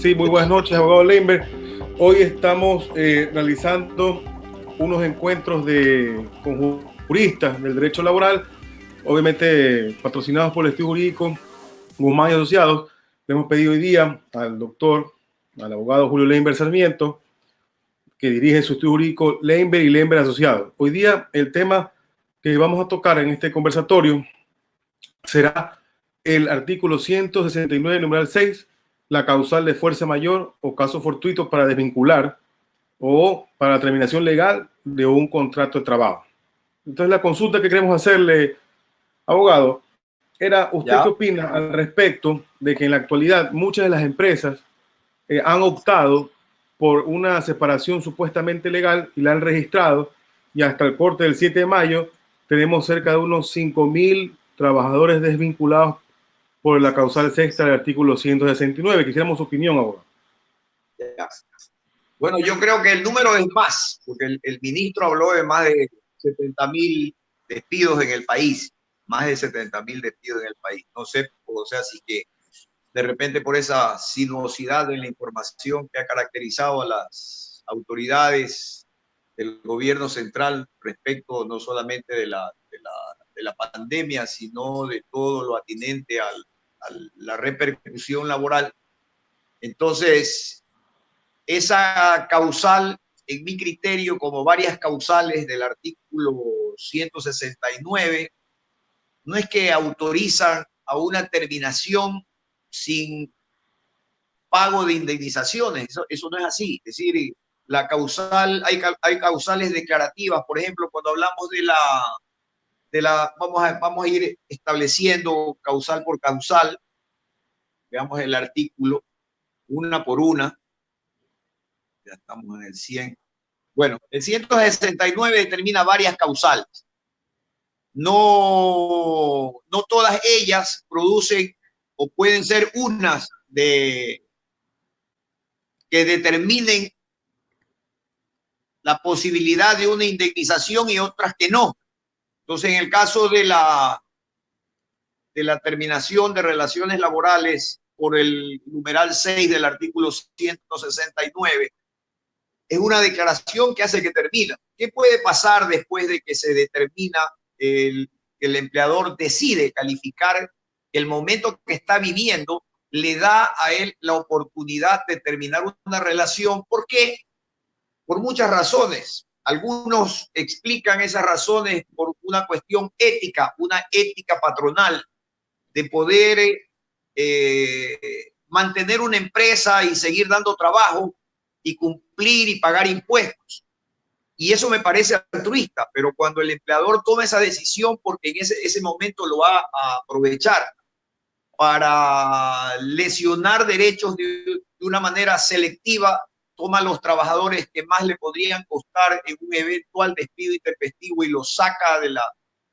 Sí, muy buenas noches, abogado Leinberg. Hoy estamos realizando unos encuentros con juristas del derecho laboral, obviamente patrocinados por el Estudio Jurídico Guzmán y Asociados. Le hemos pedido hoy día al abogado Julio Leinberg Sarmiento, que dirige su Estudio Jurídico Leinberg y Leinberg Asociados. Hoy día el tema que vamos a tocar en este conversatorio será el artículo 169, numeral 6, la causal de fuerza mayor o caso fortuito para desvincular o para la terminación legal de un contrato de trabajo. Entonces, la consulta que queremos hacerle, abogado, era, ¿usted qué opina al respecto de que en la actualidad muchas de las empresas han optado por una separación supuestamente legal y la han registrado, y hasta el corte del 7 de mayo tenemos cerca de unos 5.000 trabajadores desvinculados por la causal sexta del artículo 169? Quisiéramos su opinión, abogado. Bueno, yo creo que el número es más, porque el ministro habló de más de 70.000 despidos en el país, más de 70.000 despidos en el país. No sé, o sea, así que de repente por esa sinuosidad en la información que ha caracterizado a las autoridades del gobierno central respecto no solamente de la pandemia, sino de todo lo atinente a la repercusión laboral. Entonces, esa causal, en mi criterio, como varias causales del artículo 169, no es que autorizan a una terminación sin pago de indemnizaciones. Eso no es así. Es decir, la causal, hay causales declarativas. Por ejemplo, cuando hablamos vamos a ir estableciendo causal por causal. Veamos el artículo una por una. Ya estamos en el 100. Bueno, el 169 determina varias causales. No todas ellas producen o pueden ser unas que determinen la posibilidad de una indemnización y otras que no. Entonces, en el caso de la terminación de relaciones laborales por el numeral 6 del artículo 169, es una declaración que hace que termina. ¿Qué puede pasar después de que se determina que el empleador decide calificar el momento que está viviendo, le da a él la oportunidad de terminar una relación? ¿Por qué? Por muchas razones. Algunos explican esas razones por una cuestión ética, una ética patronal, de poder mantener una empresa y seguir dando trabajo y cumplir y pagar impuestos. Y eso me parece altruista, pero cuando el empleador toma esa decisión porque en ese momento lo va a aprovechar para lesionar derechos de una manera selectiva, toma a los trabajadores que más le podrían costar en un eventual despido intempestivo y los saca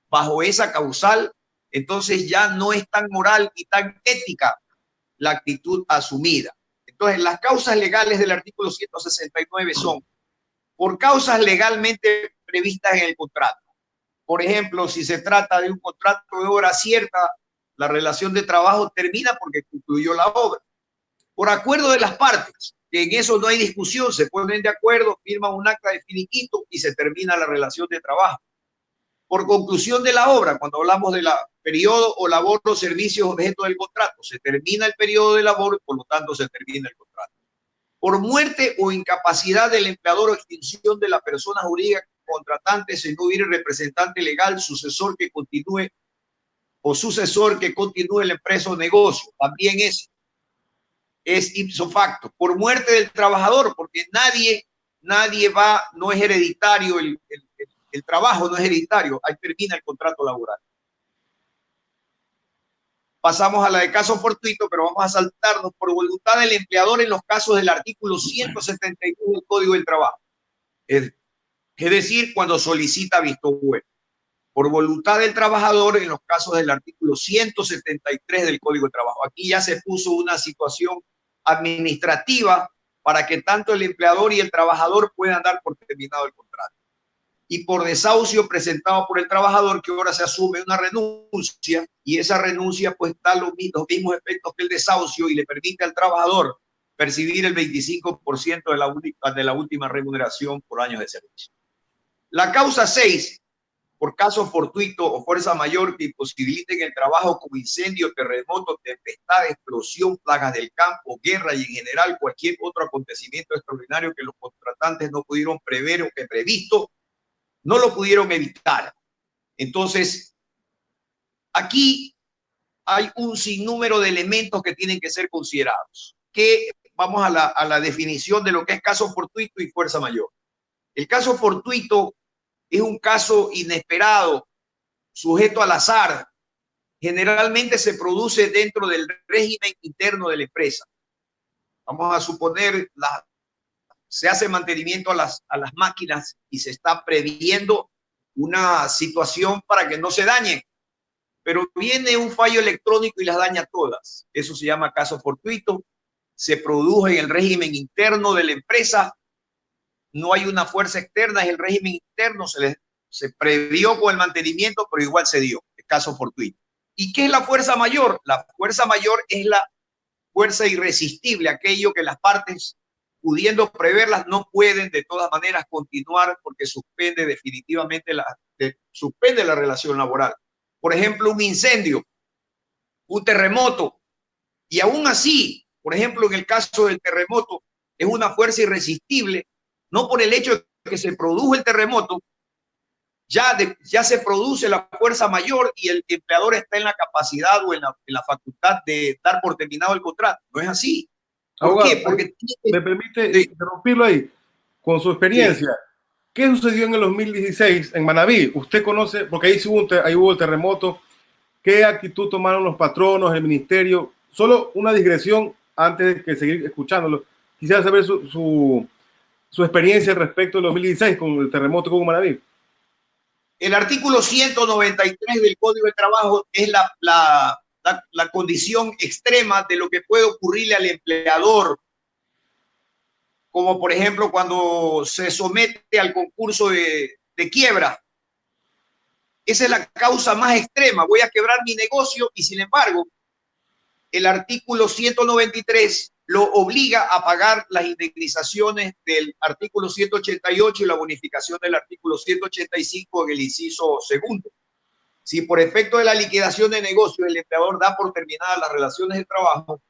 bajo esa causal, entonces ya no es tan moral y tan ética la actitud asumida. Entonces, las causas legales del artículo 169 son por causas legalmente previstas en el contrato. Por ejemplo, si se trata de un contrato de obra cierta, la relación de trabajo termina porque concluyó la obra. Por acuerdo de las partes, que en eso no hay discusión, se ponen de acuerdo, firman un acta de finiquito y se termina la relación de trabajo. Por conclusión de la obra, cuando hablamos de la periodo o labor o servicios objeto del contrato, se termina el periodo de labor y por lo tanto se termina el contrato. Por muerte o incapacidad del empleador o extinción de la persona jurídica contratante, si no hubiera representante legal, sucesor que continúe la empresa o negocio, también es ipso facto. Por muerte del trabajador, porque no es hereditario, el trabajo no es hereditario, ahí termina el contrato laboral. Pasamos a la de caso fortuito, pero vamos a saltarnos por voluntad del empleador en los casos del artículo 171 del Código del Trabajo. Es decir, cuando solicita visto bueno. Por voluntad del trabajador en los casos del artículo 173 del Código de Trabajo. Aquí ya se puso una situación administrativa para que tanto el empleador y el trabajador puedan dar por terminado el contrato. Y por desahucio presentado por el trabajador, que ahora se asume una renuncia, y esa renuncia pues da los mismos efectos que el desahucio y le permite al trabajador percibir el 25% de la última remuneración por años de servicio. La causa 6, por caso fortuito o fuerza mayor que imposibiliten el trabajo como incendio, terremoto, tempestad, explosión, plagas del campo, guerra y en general cualquier otro acontecimiento extraordinario que los contratantes no pudieron prever o que previsto no lo pudieron evitar. Entonces, aquí hay un sinnúmero de elementos que tienen que ser considerados. Vamos a la definición de lo que es caso fortuito y fuerza mayor. El caso fortuito es un caso inesperado, sujeto al azar. Generalmente se produce dentro del régimen interno de la empresa. Vamos a suponer, se hace mantenimiento a las máquinas y se está previendo una situación para que no se dañen. Pero viene un fallo electrónico y las daña todas. Eso se llama caso fortuito. Se produjo en el régimen interno de la empresa. No hay una fuerza externa, es el régimen interno. Se previó con el mantenimiento, pero igual se dio. El caso fortuito. ¿Y qué es la fuerza mayor? La fuerza mayor es la fuerza irresistible, aquello que las partes, pudiendo preverlas, no pueden de todas maneras continuar porque suspende definitivamente suspende la relación laboral. Por ejemplo, un incendio, un terremoto, y aún así, por ejemplo, en el caso del terremoto, es una fuerza irresistible, no por el hecho de que se produjo el terremoto, ya se produce la fuerza mayor y el empleador está en la capacidad o en la facultad de dar por terminado el contrato. No es así. ¿Por Abogado, qué? Porque me permite interrumpirlo ahí. Con su experiencia, ¿qué sucedió en el 2016 en Manabí? Usted conoce, porque ahí hubo el terremoto. ¿Qué actitud tomaron los patronos, el ministerio? Solo una digresión antes de seguir escuchándolo. Quisiera saber su experiencia respecto del 2016 con el terremoto que hubo en Manabí. El artículo 193 del Código de Trabajo es la condición extrema de lo que puede ocurrirle al empleador, como por ejemplo cuando se somete al concurso de quiebra. Esa es la causa más extrema. Voy a quebrar mi negocio y sin embargo, el artículo 193 lo obliga a pagar las indemnizaciones del artículo 188 y la bonificación del artículo 185 en el inciso segundo. Si por efecto de la liquidación de negocio el empleador da por terminadas las relaciones de trabajo,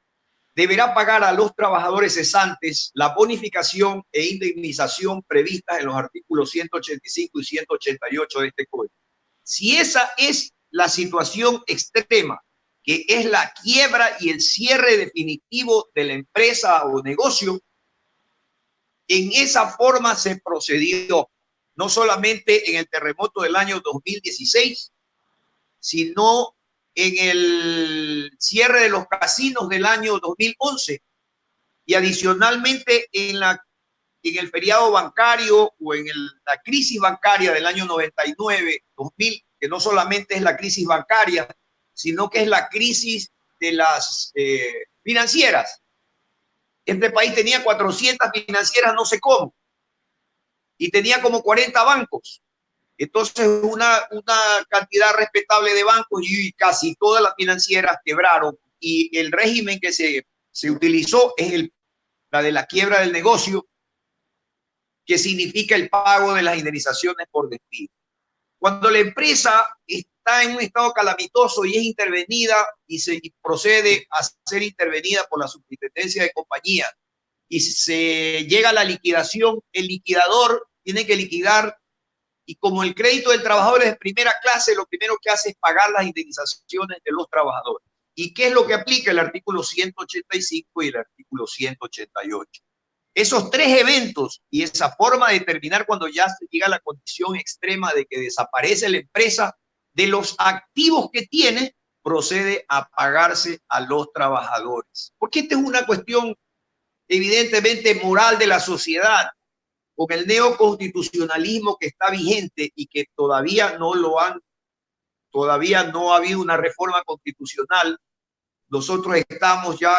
deberá pagar a los trabajadores cesantes la bonificación e indemnización previstas en los artículos 185 y 188 de este código. Si esa es la situación extrema, que es la quiebra y el cierre definitivo de la empresa o negocio, en esa forma se procedió, no solamente en el terremoto del año 2016, sino en el cierre de los casinos del año 2011 y adicionalmente en el feriado bancario o en la crisis bancaria del año 99-2000, que no solamente es la crisis bancaria, sino que es la crisis de las financieras. Este país tenía 400 financieras, no sé cómo, y tenía como 40 bancos. Entonces, una cantidad respetable de bancos y casi todas las financieras quebraron, y el régimen que se utilizó es la de la quiebra del negocio, que significa el pago de las indemnizaciones por despido. Cuando la empresa está en un estado calamitoso y es intervenida y procede a ser intervenida por la Superintendencia de Compañías y se llega a la liquidación, el liquidador tiene que liquidar, y como el crédito del trabajador es de primera clase, lo primero que hace es pagar las indemnizaciones de los trabajadores. ¿Y qué es lo que aplica el artículo 185 y el artículo 188? Esos tres eventos y esa forma de determinar cuando ya se llega a la condición extrema de que desaparece la empresa, de los activos que tiene, procede a pagarse a los trabajadores. Porque esta es una cuestión evidentemente moral de la sociedad, con el neoconstitucionalismo que está vigente y que todavía no ha habido una reforma constitucional. Nosotros estamos ya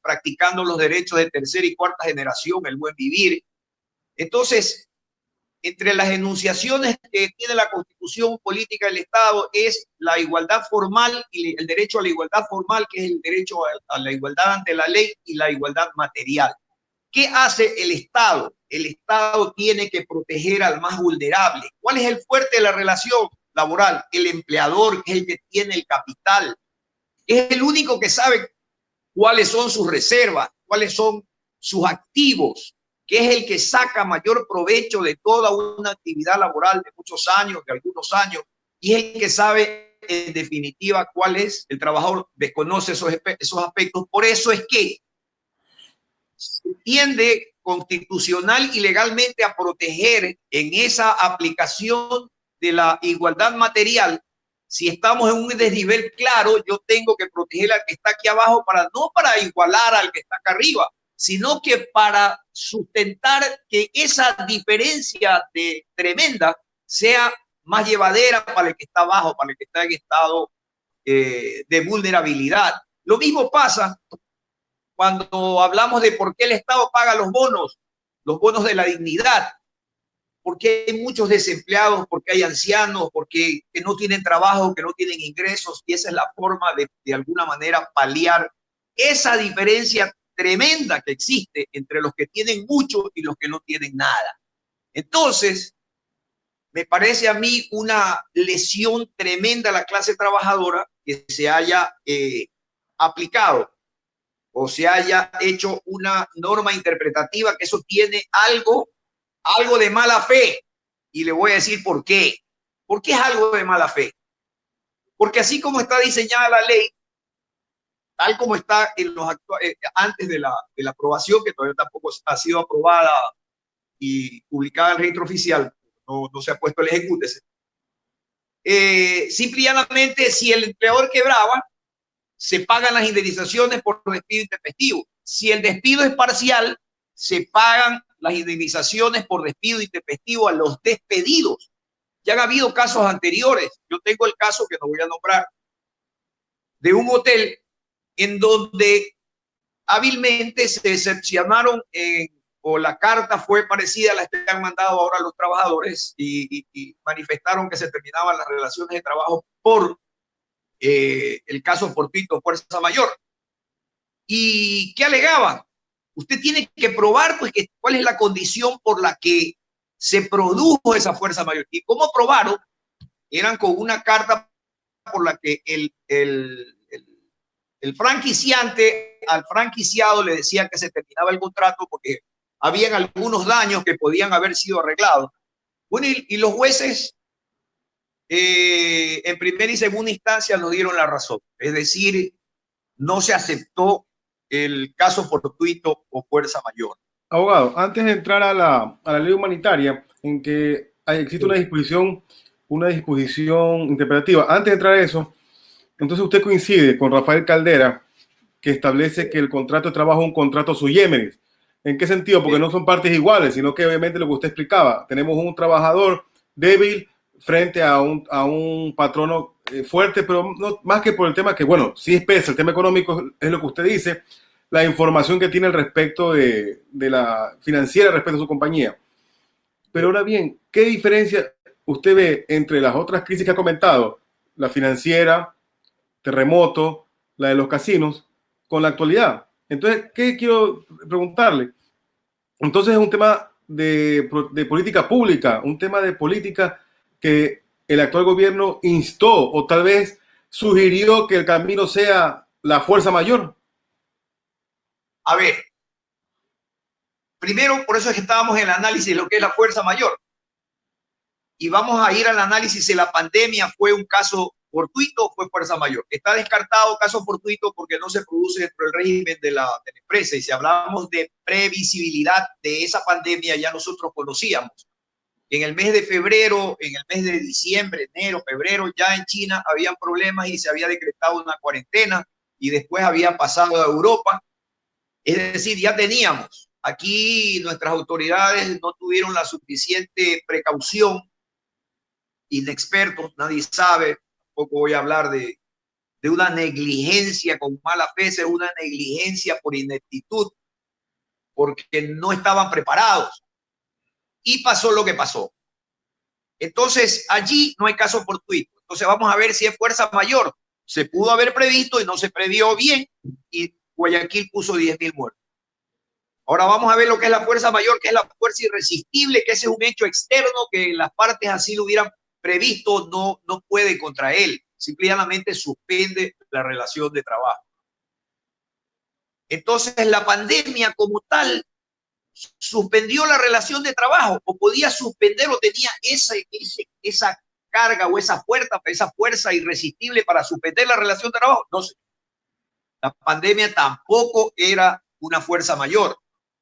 practicando los derechos de tercera y cuarta generación, el buen vivir. Entonces, entre las enunciaciones que tiene la Constitución Política del Estado es la igualdad formal y el derecho a la igualdad formal, que es el derecho a la igualdad ante la ley, y la igualdad material. ¿Qué hace el Estado? El Estado tiene que proteger al más vulnerable. ¿Cuál es el fuerte de la relación laboral? El empleador, que es el que tiene el capital. Es el único que sabe cuáles son sus reservas, cuáles son sus activos, que es el que saca mayor provecho de toda una actividad laboral de muchos años, de algunos años, y es el que sabe en definitiva cuál es. El trabajador desconoce esos aspectos. Por eso es que se tiende constitucional y legalmente a proteger en esa aplicación de la igualdad material. Si estamos en un desnivel claro, yo tengo que proteger al que está aquí abajo, no para igualar al que está acá arriba, sino que para sustentar que esa diferencia tremenda sea más llevadera para el que está abajo, para el que está en estado de vulnerabilidad. Lo mismo pasa cuando hablamos de por qué el Estado paga los bonos de la dignidad, porque hay muchos desempleados, porque hay ancianos, porque que no tienen trabajo, que no tienen ingresos, y esa es la forma de alguna manera paliar esa diferencia tremenda que existe entre los que tienen mucho y los que no tienen nada. Entonces, me parece a mí una lesión tremenda a la clase trabajadora que se haya aplicado o se haya hecho una norma interpretativa, que eso tiene algo de mala fe. Y le voy a decir por qué. ¿Por qué es algo de mala fe? Porque así como está diseñada la ley, tal como está en antes de la aprobación, que todavía tampoco ha sido aprobada y publicada en el registro oficial, no se ha puesto el ejecútese. Simple y llanamente, si el empleador quebraba, se pagan las indemnizaciones por despido intempestivo. Si el despido es parcial, se pagan las indemnizaciones por despido intempestivo a los despedidos. Ya han habido casos anteriores. Yo tengo el caso, que no voy a nombrar, de un hotel en donde hábilmente se decepcionaron o la carta fue parecida a la que han mandado ahora los trabajadores y manifestaron que se terminaban las relaciones de trabajo por el caso fortuito, fuerza mayor. ¿Y qué alegaban? Usted tiene que probar pues, cuál es la condición por la que se produjo esa fuerza mayor. ¿Y cómo probaron? Eran con una carta por la que el franquiciante al franquiciado le decía que se terminaba el contrato porque habían algunos daños que podían haber sido arreglados. Bueno, y los jueces en primera y segunda instancia nos dieron la razón. Es decir, no se aceptó el caso fortuito o fuerza mayor. Abogado, antes de entrar a la ley humanitaria, en que existe una disposición interpretativa, antes de entrar a eso, entonces usted coincide con Rafael Caldera, que establece que el contrato de trabajo es un contrato sui generis. ¿En qué sentido? Porque no son partes iguales, sino que obviamente lo que usted explicaba, tenemos un trabajador débil frente a un patrono fuerte, pero no, más que por el tema que, bueno, sí pesa, el tema económico es lo que usted dice, la información que tiene al respecto de la financiera respecto a su compañía. Pero ahora bien, ¿qué diferencia usted ve entre las otras crisis que ha comentado, la financiera, terremoto, la de los casinos, con la actualidad? Entonces, ¿qué quiero preguntarle? Entonces es un tema de política pública, un tema de política que el actual gobierno instó o tal vez sugirió que el camino sea la fuerza mayor. A ver, primero, por eso es que estábamos en el análisis de lo que es la fuerza mayor. Y vamos a ir al análisis si la pandemia fue un caso fortuito o fue fuerza mayor. Está descartado caso fortuito porque no se produce dentro del régimen de la empresa. Y si hablamos de previsibilidad de esa pandemia, ya nosotros conocíamos. En el mes de febrero, en el mes de diciembre, enero, febrero, ya en China habían problemas y se había decretado una cuarentena y después había pasado a Europa. Es decir, ya teníamos. Aquí nuestras autoridades no tuvieron la suficiente precaución, inexpertos, nadie sabe, tampoco voy a hablar de una negligencia con mala fe, es una negligencia por ineptitud, porque no estaban preparados. Y pasó lo que pasó. Entonces, allí no hay caso fortuito. Entonces, vamos a ver si es fuerza mayor. Se pudo haber previsto y no se previó bien, y Guayaquil puso 10.000 muertos. Ahora vamos a ver lo que es la fuerza mayor, que es la fuerza irresistible, que ese es un hecho externo que las partes así lo hubieran previsto, no puede contra él. Simplemente suspende la relación de trabajo. Entonces la pandemia como tal suspendió la relación de trabajo, o podía suspender, o tenía esa carga o esa fuerza irresistible para suspender la relación de trabajo. No sé. La pandemia tampoco era una fuerza mayor.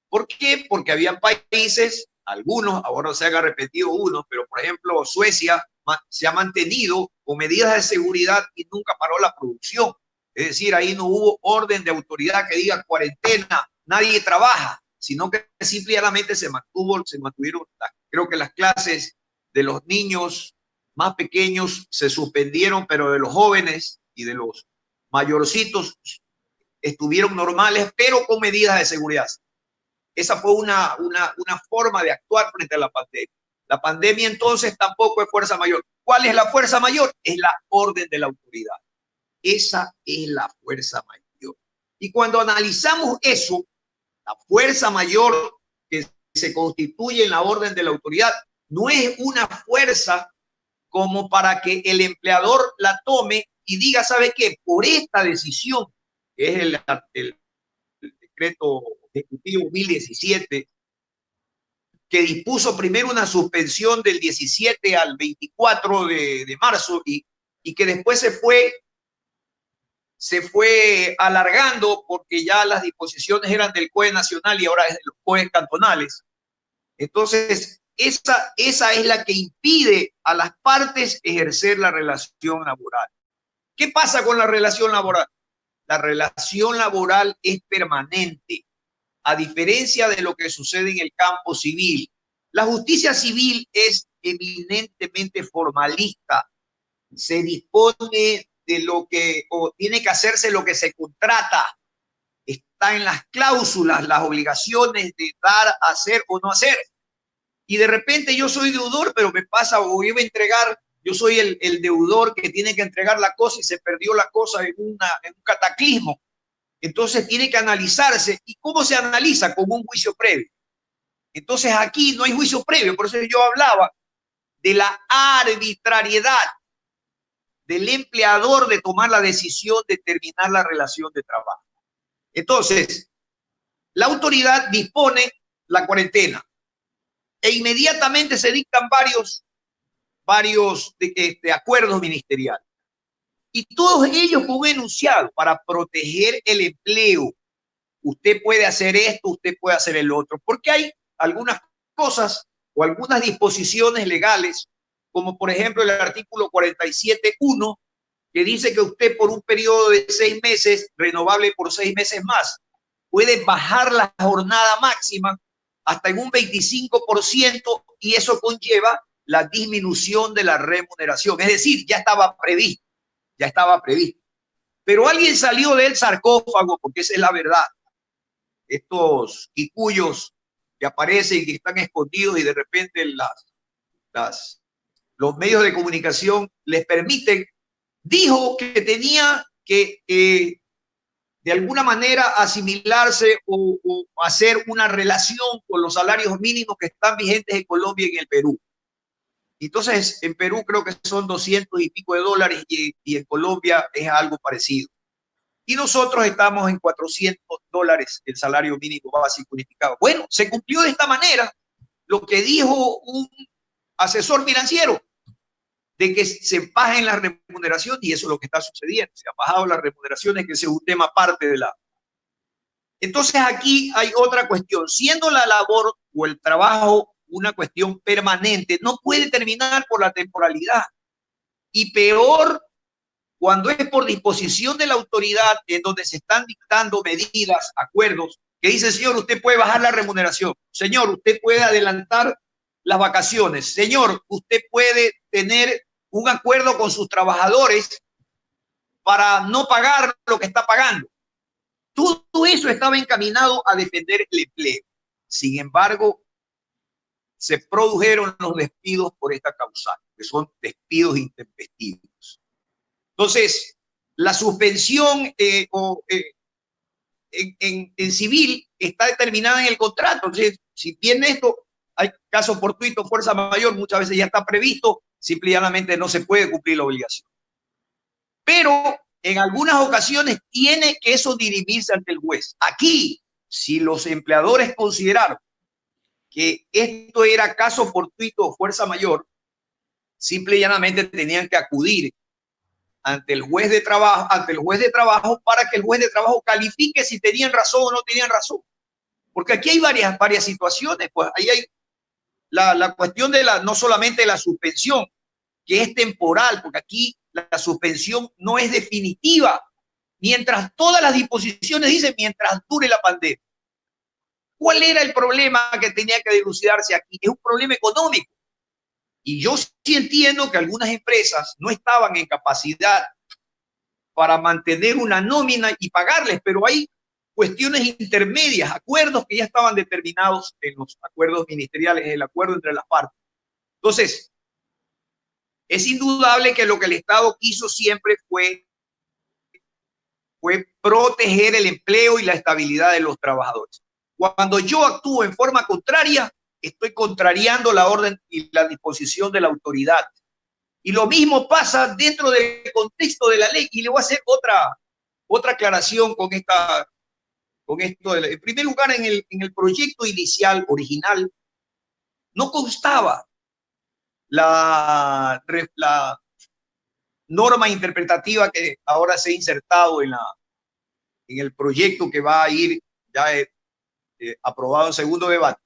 ¿Por qué? Porque habían países, algunos, ahora se han repetido unos, pero por ejemplo Suecia se ha mantenido con medidas de seguridad y nunca paró la producción. Es decir, ahí no hubo orden de autoridad que diga cuarentena, nadie trabaja, sino que simplemente se mantuvieron, creo que las clases de los niños más pequeños se suspendieron, pero de los jóvenes y de los mayorcitos estuvieron normales, pero con medidas de seguridad. Esa fue una forma de actuar frente a la pandemia. La pandemia entonces tampoco es fuerza mayor. ¿Cuál es la fuerza mayor? Es la orden de la autoridad. Esa es la fuerza mayor. Y cuando analizamos eso, la fuerza mayor que se constituye en la orden de la autoridad no es una fuerza como para que el empleador la tome y diga, ¿sabe qué? Por esta decisión, que es el decreto ejecutivo 1017, que dispuso primero una suspensión del 17 al 24 de marzo y que después se fue alargando porque ya las disposiciones eran del COE nacional y ahora es de los COE cantonales. Entonces, esa es la que impide a las partes ejercer la relación laboral. ¿Qué pasa con la relación laboral? La relación laboral es permanente, a diferencia de lo que sucede en el campo civil. La justicia civil es eminentemente formalista, se dispone de lo que, o tiene que hacerse lo que se contrata, está en las cláusulas, las obligaciones de dar, hacer o no hacer. Y de repente yo soy deudor, pero me pasa o iba a entregar, yo soy el deudor que tiene que entregar la cosa y se perdió la cosa en un cataclismo. Entonces tiene que analizarse. ¿Y cómo se analiza? Con un juicio previo. Entonces aquí no hay juicio previo, por eso yo hablaba de la arbitrariedad del empleador de tomar la decisión de terminar la relación de trabajo. Entonces, la autoridad dispone la cuarentena e inmediatamente se dictan varios acuerdos ministeriales. Y todos ellos con un enunciado para proteger el empleo. Usted puede hacer esto, usted puede hacer el otro, porque hay algunas cosas o algunas disposiciones legales, como por ejemplo el artículo 47.1, que dice que usted por un periodo de 6 meses, renovable por 6 meses más, puede bajar la jornada máxima hasta en un 25% y eso conlleva la disminución de la remuneración. Es decir, ya estaba previsto. Pero alguien salió del sarcófago, porque esa es la verdad. Estos quicuyos que aparecen y que están escondidos y de repente los medios de comunicación les permiten, dijo que tenía que de alguna manera asimilarse o hacer una relación con los salarios mínimos que están vigentes en Colombia y en el Perú. Entonces, en Perú creo que son 200 y pico de dólares y en Colombia es algo parecido. Y nosotros estamos en 400 dólares el salario mínimo básico unificado. Bueno, se cumplió de esta manera lo que dijo un asesor financiero, de que se bajen las remuneraciones, y eso es lo que está sucediendo. Se han bajado las remuneraciones, que ese es un tema aparte de la... Entonces aquí hay otra cuestión. Siendo la labor o el trabajo una cuestión permanente, no puede terminar por la temporalidad. Y peor cuando es por disposición de la autoridad, en donde se están dictando medidas, acuerdos, que dice, señor, usted puede bajar la remuneración, señor, usted puede adelantar las vacaciones, señor, usted puede tener un acuerdo con sus trabajadores para no pagar lo que está pagando. Todo eso estaba encaminado a defender el empleo. Sin embargo, se produjeron los despidos por esta causa, que son despidos intempestivos. Entonces, la suspensión en civil está determinada en el contrato. Entonces, si viene esto, hay caso fortuito, fuerza mayor, muchas veces ya está previsto, simplemente no se puede cumplir la obligación. Pero en algunas ocasiones tiene que eso dirimirse ante el juez. Aquí, si los empleadores consideraron que esto era caso fortuito o fuerza mayor, simple y llanamente tenían que acudir ante el juez de trabajo para que el juez de trabajo califique si tenían razón o no tenían razón. Porque aquí hay varias situaciones, pues ahí hay la cuestión de no solamente la suspensión, que es temporal, porque aquí la suspensión no es definitiva, mientras todas las disposiciones dicen mientras dure la pandemia. ¿Cuál era el problema que tenía que dilucidarse aquí? Es un problema económico. Y yo sí entiendo que algunas empresas no estaban en capacidad para mantener una nómina y pagarles, pero hay cuestiones intermedias, acuerdos que ya estaban determinados en los acuerdos ministeriales, el acuerdo entre las partes. Entonces, es indudable que lo que el Estado quiso siempre fue proteger el empleo y la estabilidad de los trabajadores. Cuando yo actúo en forma contraria, estoy contrariando la orden y la disposición de la autoridad. Y lo mismo pasa dentro del contexto de la ley. Y le voy a hacer otra aclaración con esto. En primer lugar, en el proyecto inicial, original, no constaba la norma interpretativa que ahora se ha insertado en el proyecto que va a ir ya aprobado en segundo debate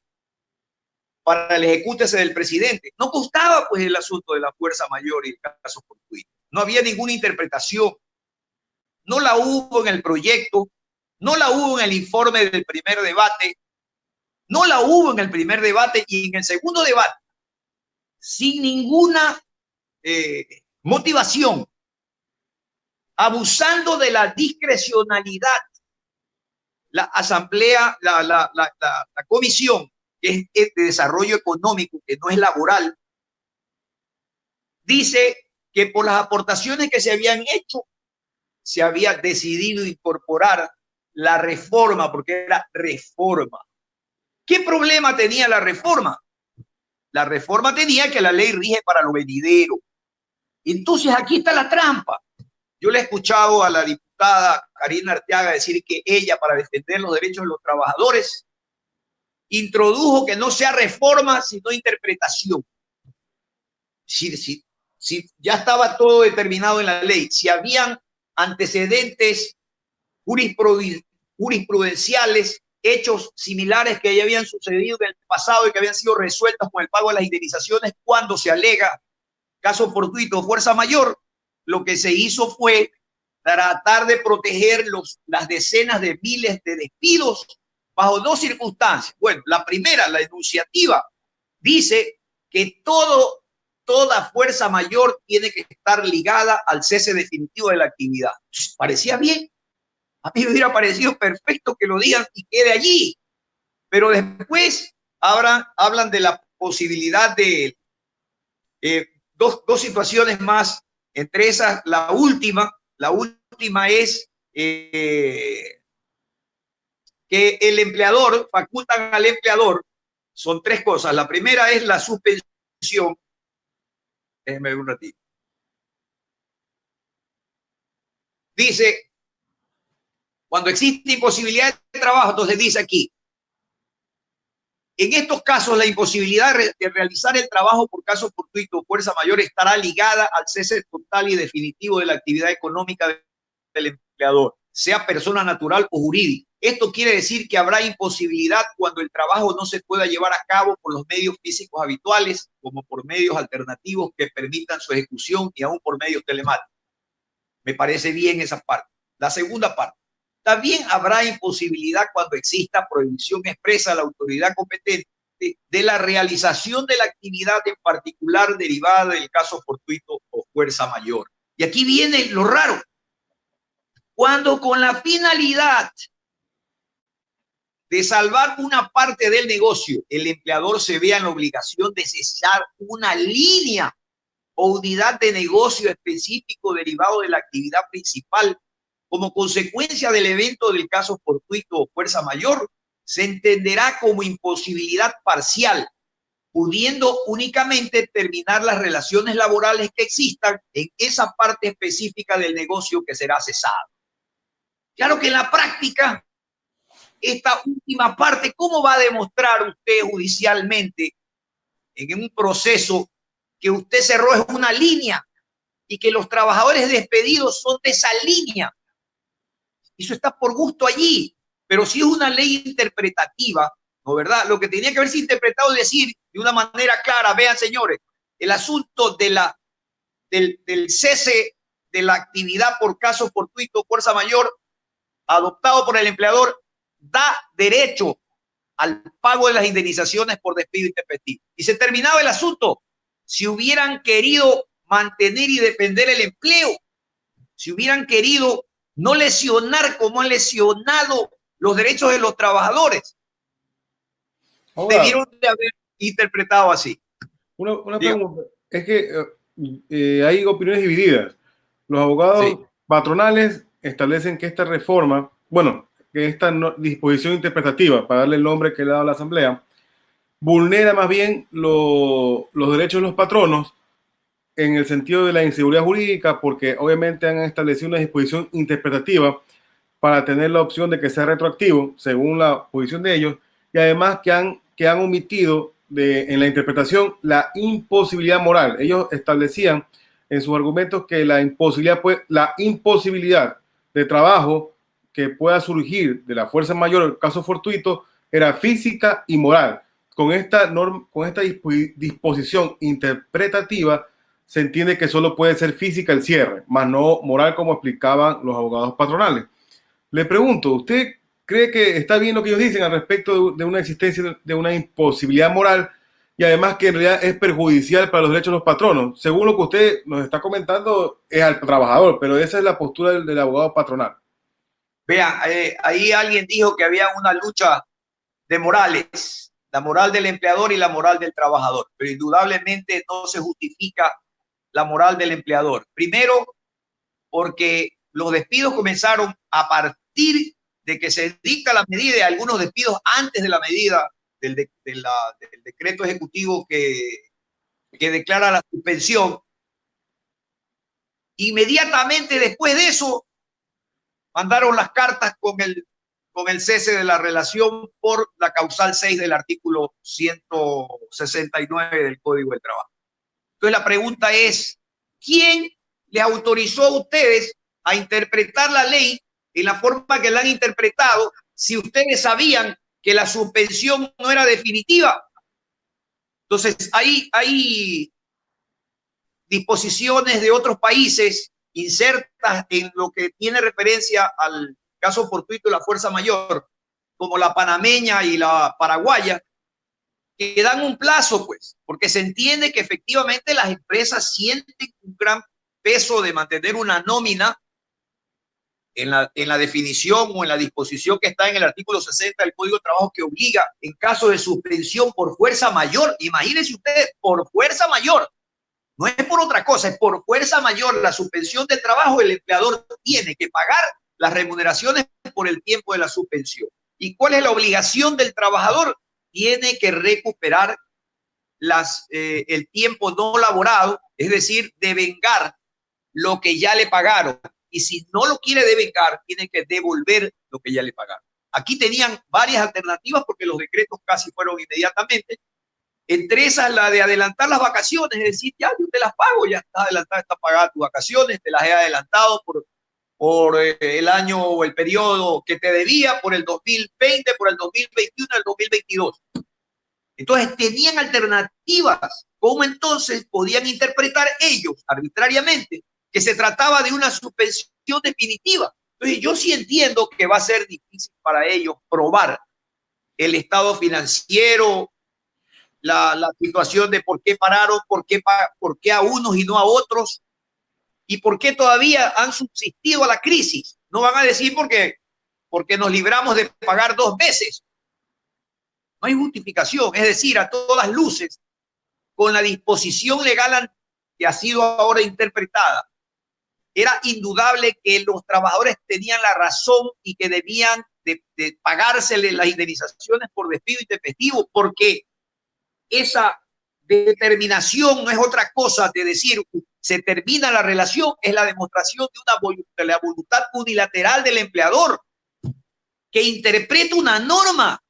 para el ejecútese del presidente. No constaba pues el asunto de la fuerza mayor y el caso fortuito. No había ninguna interpretación. No la hubo en el proyecto, no la hubo en el informe del primer debate, no la hubo en el primer debate y en el segundo debate, sin ninguna motivación, abusando de la discrecionalidad, la asamblea, la comisión que es de desarrollo económico, que no es laboral, dice que por las aportaciones que se habían hecho, se había decidido incorporar la reforma, porque era reforma. ¿Qué problema tenía la reforma? La reforma tenía que la ley rige para lo venidero. Entonces aquí está la trampa. Yo le he escuchado a la diputada Karina Arteaga decir que ella, para defender los derechos de los trabajadores, introdujo que no sea reforma, sino interpretación. Si ya estaba todo determinado en la ley, si habían antecedentes jurisprudenciales, hechos similares que ya habían sucedido en el pasado y que habían sido resueltos con el pago de las indemnizaciones cuando se alega caso fortuito o fuerza mayor, lo que se hizo fue tratar de proteger las decenas de miles de despidos bajo dos circunstancias. Bueno, la primera, la enunciativa, dice que toda fuerza mayor tiene que estar ligada al cese definitivo de la actividad. Parecía bien. A mí me hubiera parecido perfecto que lo digan y quede allí. Pero después hablan de la posibilidad de dos situaciones más. Entre esas, la última es que el empleador, facultan al empleador, son tres cosas. La primera es la suspensión. Déjenme ver un ratito. Dice, cuando existe imposibilidad de trabajo, entonces dice aquí, en estos casos la imposibilidad de realizar el trabajo por caso fortuito o fuerza mayor estará ligada al cese total y definitivo de la actividad económica del empleador, sea persona natural o jurídica. Esto quiere decir que habrá imposibilidad cuando el trabajo no se pueda llevar a cabo por los medios físicos habituales, como por medios alternativos que permitan su ejecución y aún por medios telemáticos. Me parece bien esa parte. La segunda parte. También habrá imposibilidad cuando exista prohibición expresa a la autoridad competente de la realización de la actividad en particular derivada del caso fortuito o fuerza mayor. Y aquí viene lo raro. Cuando con la finalidad de salvar una parte del negocio, el empleador se vea en la obligación de cesar una línea o unidad de negocio específico derivado de la actividad principal, como consecuencia del evento del caso fortuito o fuerza mayor, se entenderá como imposibilidad parcial, pudiendo únicamente terminar las relaciones laborales que existan en esa parte específica del negocio que será cesada. Claro que en la práctica, esta última parte, ¿cómo va a demostrar usted judicialmente en un proceso que usted cerró es una línea y que los trabajadores despedidos son de esa línea? Eso está por gusto allí, pero si es una ley interpretativa, ¿no verdad? Lo que tenía que haberse interpretado es decir de una manera clara, vean señores, el asunto del cese de la actividad por caso fortuito, fuerza mayor, adoptado por el empleador, da derecho al pago de las indemnizaciones por despido intempestivo. Y se terminaba el asunto. Si hubieran querido mantener y defender el empleo, si hubieran querido no lesionar como han lesionado los derechos de los trabajadores, debieron de haber interpretado así. Una pregunta, es que hay opiniones divididas. Los abogados patronales establecen que esta reforma, bueno, que esta disposición interpretativa, para darle el nombre que le ha dado la Asamblea, vulnera más bien los derechos de los patronos en el sentido de la inseguridad jurídica, porque obviamente han establecido una disposición interpretativa para tener la opción de que sea retroactivo, según la posición de ellos, y además que han omitido en la interpretación la imposibilidad moral. Ellos establecían en sus argumentos que la imposibilidad de trabajo que pueda surgir de la fuerza mayor, el caso fortuito, era física y moral. Con esta disposición interpretativa se entiende que solo puede ser física el cierre, más no moral, como explicaban los abogados patronales. Le pregunto, ¿usted cree que está bien lo que ellos dicen al respecto de una existencia de una imposibilidad moral y además que en realidad es perjudicial para los derechos de los patronos? Según lo que usted nos está comentando, es al trabajador, pero esa es la postura del abogado patronal. Vean, ahí alguien dijo que había una lucha de morales, la moral del empleador y la moral del trabajador, pero indudablemente no se justifica la moral del empleador. Primero, porque los despidos comenzaron a partir de que se dicta la medida, y algunos despidos antes de la medida del decreto ejecutivo que declara la suspensión. Inmediatamente después de eso, mandaron las cartas con el cese de la relación por la causal 6 del artículo 169 del Código del Trabajo. Entonces la pregunta es, ¿quién les autorizó a ustedes a interpretar la ley en la forma que la han interpretado si ustedes sabían que la suspensión no era definitiva? Entonces hay disposiciones de otros países insertas en lo que tiene referencia al caso fortuito de la fuerza mayor, como la panameña y la paraguaya, que dan un plazo, pues, porque se entiende que efectivamente las empresas sienten un gran peso de mantener una nómina en la definición o en la disposición que está en el artículo 60 del Código de Trabajo, que obliga en caso de suspensión por fuerza mayor, imagínense ustedes, por fuerza mayor, no es por otra cosa, es por fuerza mayor, la suspensión de trabajo, el empleador tiene que pagar las remuneraciones por el tiempo de la suspensión. ¿Y cuál es la obligación del trabajador? Tiene que recuperar el tiempo no laborado, es decir, devengar lo que ya le pagaron. Y si no lo quiere devengar, tiene que devolver lo que ya le pagaron. Aquí tenían varias alternativas porque los decretos casi fueron inmediatamente. Entre esas, la de adelantar las vacaciones, es decir, ya yo te las pago, ya está adelantada, está pagada tus vacaciones, te las he adelantado por el año o el periodo que te debía, por el 2020, por el 2021, el 2022. Entonces tenían alternativas. ¿Cómo entonces podían interpretar ellos arbitrariamente que se trataba de una suspensión definitiva? Entonces yo sí entiendo que va a ser difícil para ellos probar el estado financiero, la situación de por qué pararon, por qué a unos y no a otros, y por qué todavía han subsistido a la crisis. No van a decir porque nos libramos de pagar 2 veces. No hay justificación, es decir, a todas luces, con la disposición legal que ha sido ahora interpretada, era indudable que los trabajadores tenían la razón y que debían de pagársele las indemnizaciones por despido intempestivo, porque esa determinación no es otra cosa de decir se termina la relación, es la demostración de la voluntad unilateral del empleador que interpreta una norma.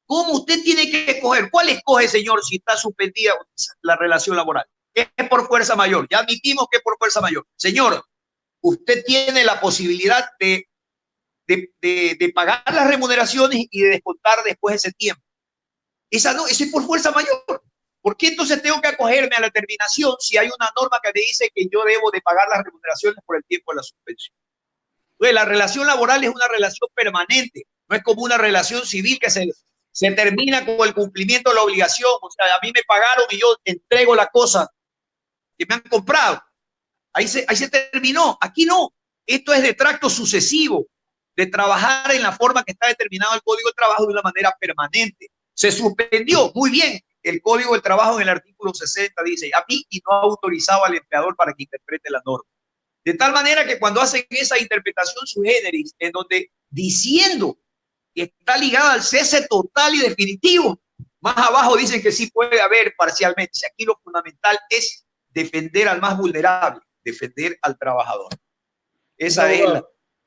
¿Cómo usted tiene que escoger? ¿Cuál escoge, señor, si está suspendida la relación laboral? Es por fuerza mayor. Ya admitimos que es por fuerza mayor. Señor, usted tiene la posibilidad de pagar las remuneraciones y de descontar después ese tiempo. Eso es por fuerza mayor. ¿Por qué entonces tengo que acogerme a la terminación si hay una norma que me dice que yo debo de pagar las remuneraciones por el tiempo de la suspensión? Entonces, la relación laboral es una relación permanente, no es como una relación civil que se termina con el cumplimiento de la obligación. O sea, a mí me pagaron y yo entrego la cosa que me han comprado. Ahí se terminó. Aquí no. Esto es de tracto sucesivo, de trabajar en la forma que está determinado el Código de Trabajo de una manera permanente. Se suspendió, muy bien. El Código del Trabajo en el artículo 60 dice a mí y no ha autorizado al empleador para que interprete la norma. De tal manera que cuando hacen esa interpretación sui generis, en donde diciendo que está ligada al cese total y definitivo, más abajo dicen que sí puede haber parcialmente. Aquí lo fundamental es defender al más vulnerable, defender al trabajador. Esa es la...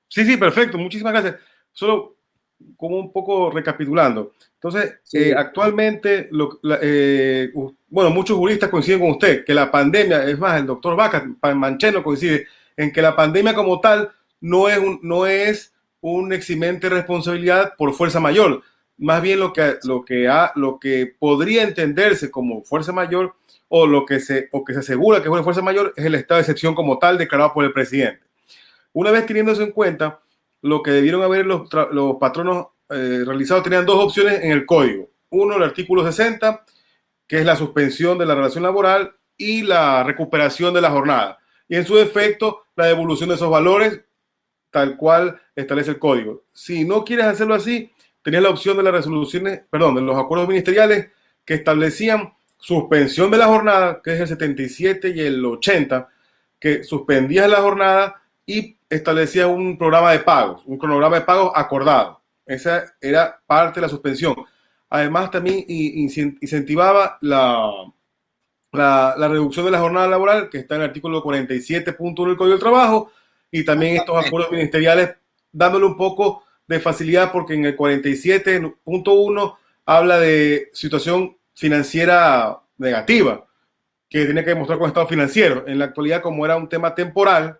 Sí, perfecto. Muchísimas gracias. Solo como un poco recapitulando. Entonces, sí. Actualmente, bueno, muchos juristas coinciden con usted que la pandemia, es más, el doctor Vaca Mancheno coincide en que la pandemia como tal no es un eximente de responsabilidad por fuerza mayor. Más bien lo que podría entenderse como fuerza mayor o lo que se asegura que es una fuerza mayor es el estado de excepción como tal declarado por el presidente. Una vez teniendo eso en cuenta, lo que debieron haber los patronos realizados tenían dos opciones en el código. Uno, el artículo 60, que es la suspensión de la relación laboral y la recuperación de la jornada. Y en su defecto, la devolución de esos valores, tal cual establece el código. Si no quieres hacerlo así, tenías la opción de las resoluciones, perdón, de los acuerdos ministeriales que establecían suspensión de la jornada, que es el 77 y el 80, que suspendías la jornada y establecías un programa de pagos, un cronograma de pagos acordado. Esa era parte de la suspensión. Además, también incentivaba la reducción de la jornada laboral, que está en el artículo 47.1 del Código del Trabajo, y también estos acuerdos ministeriales dándole un poco de facilidad, porque en el 47.1 habla de situación financiera negativa, que tiene que demostrar con estado financiero. En la actualidad, como era un tema temporal,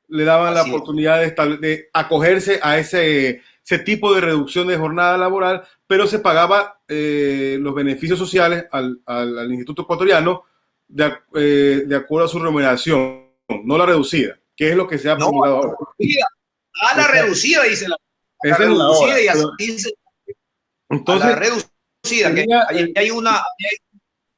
le daban la oportunidad de acogerse a ese tipo de reducción de jornada laboral, pero se pagaba los beneficios sociales al Instituto Ecuatoriano de acuerdo a su remuneración, no la reducida, que es lo que se ha promulgado ahora. La reducida, dice la reducida, y así dice. Entonces, la reducida, que hay una...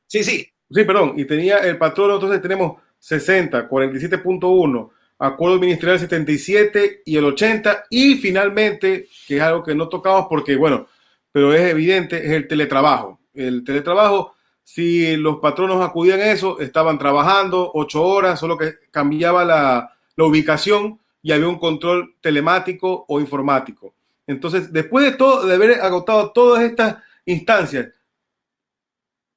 Sí, perdón, y tenía el patrón, entonces tenemos 60, 47.1, acuerdo ministerial 77 y el 80, y finalmente, que es algo que no tocamos porque, bueno, pero es evidente, es el teletrabajo. El teletrabajo, si los patronos acudían a eso, estaban trabajando 8 horas, solo que cambiaba la ubicación y había un control telemático o informático. Entonces, después de haber agotado todas estas instancias,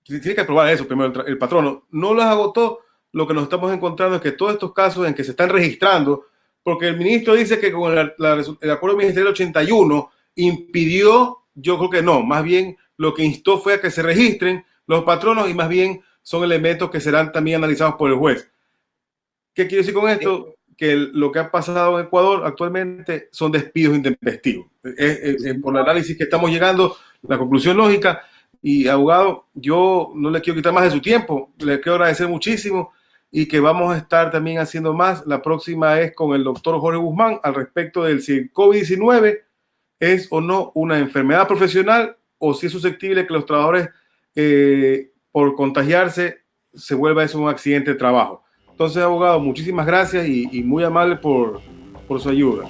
tiene que aprobar eso primero el patrono, no las agotó. Lo que nos estamos encontrando es que todos estos casos en que se están registrando, porque el ministro dice que con el acuerdo ministerial 81 impidió, yo creo que no, más bien lo que instó fue a que se registren los patronos y más bien son elementos que serán también analizados por el juez. ¿Qué quiero decir con esto? Que lo que ha pasado en Ecuador actualmente son despidos intempestivos. Por el análisis que estamos llegando, la conclusión lógica. Y abogado, yo no le quiero quitar más de su tiempo, le quiero agradecer muchísimo y que vamos a estar también haciendo más. La próxima es con el doctor Jorge Guzmán al respecto del si el COVID-19 es o no una enfermedad profesional o si es susceptible que los trabajadores por contagiarse se vuelva eso un accidente de trabajo. Entonces, abogado, muchísimas gracias y muy amable por su ayuda.